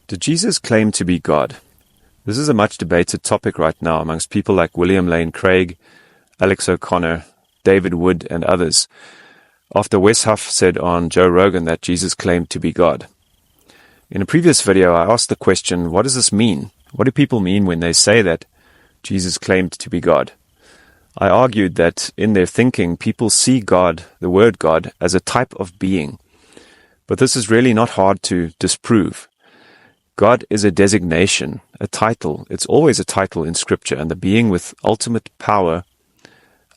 Did Jesus claim to be God? This is a much debated topic right now amongst people like William Lane Craig, Alex O'Connor, David Wood, and others, after Wes Huff said on Joe Rogan that Jesus claimed to be God. In a previous video, I asked the question, what does this mean? What do people mean when they say that Jesus claimed to be God? I argued that in their thinking, people see God, the word God, as a type of being. But this is really not hard to disprove. God is a designation, a title. It's always a title in Scripture, and the being with ultimate power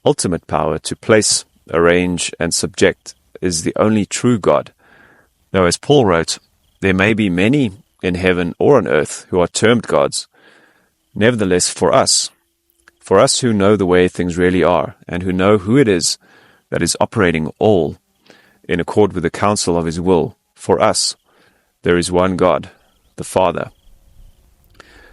to place, arrange, and subject is the only true God. Though, as Paul wrote, there may be many in heaven or on earth who are termed gods. Nevertheless, for us who know the way things really are, and who know who it is that is operating all in accord with the counsel of his will, for us, there is one God, the Father.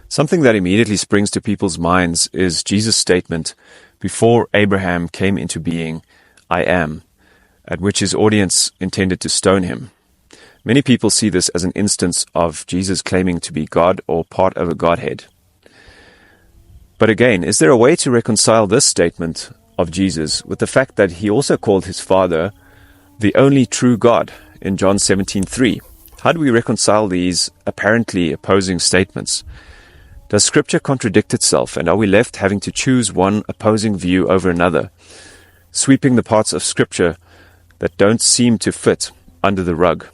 Something that immediately springs to people's minds is Jesus' statement, before Abraham came into being, I am, at which his audience intended to stone him. Many people see this as an instance of Jesus claiming to be God or part of a Godhead. But again, is there a way to reconcile this statement of Jesus with the fact that he also called his Father the only true God in John 17:3? How do we reconcile these apparently opposing statements? Does Scripture contradict itself, and are we left having to choose one opposing view over another, sweeping the parts of Scripture that don't seem to fit under the rug?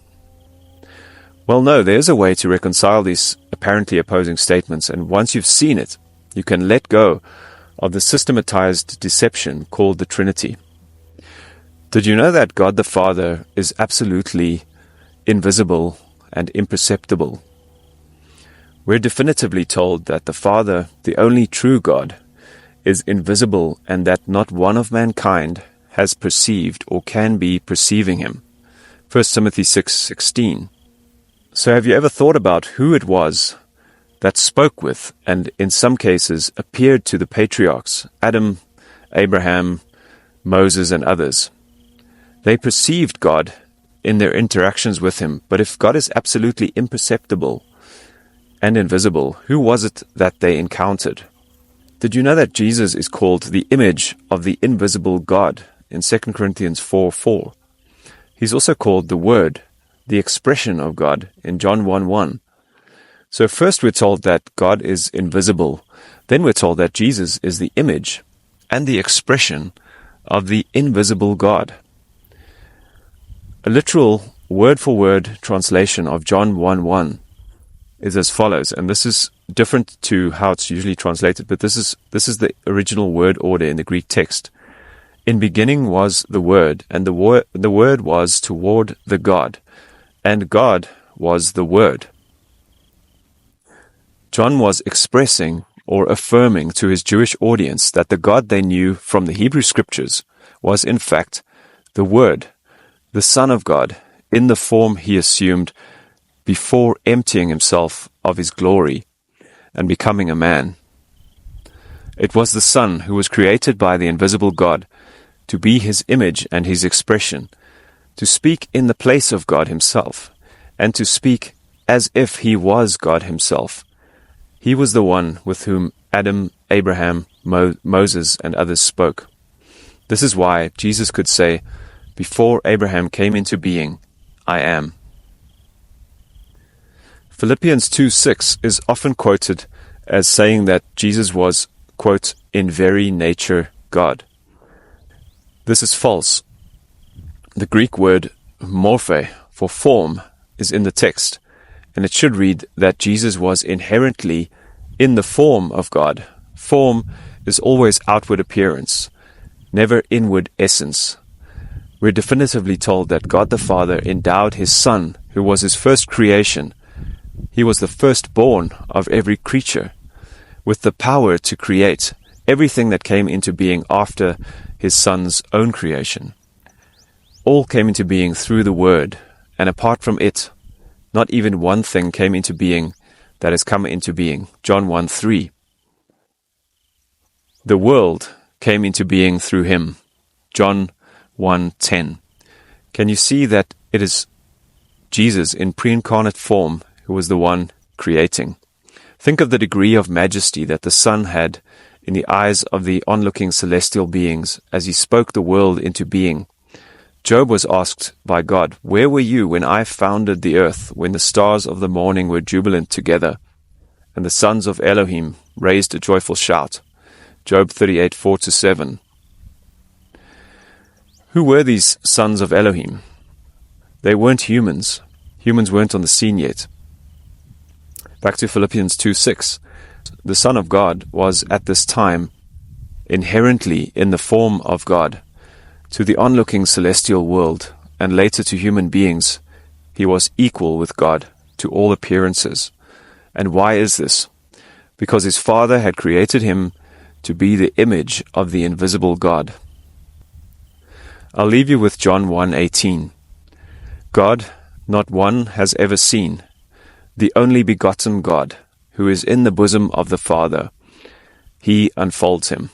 Well, no, there's a way to reconcile these apparently opposing statements, and once you've seen it, you can let go of the systematized deception called the Trinity. Did you know that God the Father is absolutely invisible and imperceptible? We're definitively told that the Father, the only true God, is invisible and that not one of mankind has perceived or can be perceiving him. 1 Timothy 6:16. So have you ever thought about who it was that spoke with and in some cases appeared to the patriarchs, Adam, Abraham, Moses, and others? They perceived God in their interactions with him, but if God is absolutely imperceptible and invisible, who was it that they encountered? Did you know that Jesus is called the image of the invisible God in 2 Corinthians 4:4? He's also called the Word, the expression of God in John 1:1. So first we're told that God is invisible, then we're told that Jesus is the image and the expression of the invisible God. A literal word-for-word translation of John 1:1 is as follows, and this is different to how it's usually translated, but this is the original word order in the Greek text. In beginning was the Word, and the Word was toward the God, and God was the Word. John was expressing or affirming to his Jewish audience that the God they knew from the Hebrew Scriptures was in fact the Word, the Son of God, in the form he assumed before emptying himself of his glory and becoming a man. It was the Son who was created by the invisible God to be his image and his expression, to speak in the place of God himself, and to speak as if he was God himself. He was the one with whom Adam, Abraham, Moses, and others spoke. This is why Jesus could say, before Abraham came into being, I am. Philippians 2:6 is often quoted as saying that Jesus was, quote, in very nature God. This is false. The Greek word morphe for form is in the text, and it should read that Jesus was inherently in the form of God. Form is always outward appearance, never inward essence. We're definitively told that God the Father endowed his Son, who was his first creation. He was the firstborn of every creature, with the power to create everything that came into being after his Son's own creation. All came into being through the Word, and apart from it, not even one thing came into being that has come into being. John 1:3. The world came into being through him. John 1:10. Can you see that it is Jesus in pre-incarnate form who was the one creating. Think of the degree of majesty that the Son had in the eyes of the onlooking celestial beings as he spoke the world into being. Job was asked by God, "Where were you when I founded the earth, when the stars of the morning were jubilant together, and the sons of Elohim raised a joyful shout?" Job 38, 4-7. Who were these sons of Elohim? They weren't humans. Humans weren't on the scene yet. Back to Philippians 2:6. The Son of God was at this time inherently in the form of God. To the onlooking celestial world, and later to human beings, he was equal with God to all appearances. And why is this? Because his Father had created him to be the image of the invisible God. I'll leave you with John 1:18. God, not one has ever seen, the only begotten God, who is in the bosom of the Father. He unfolds him.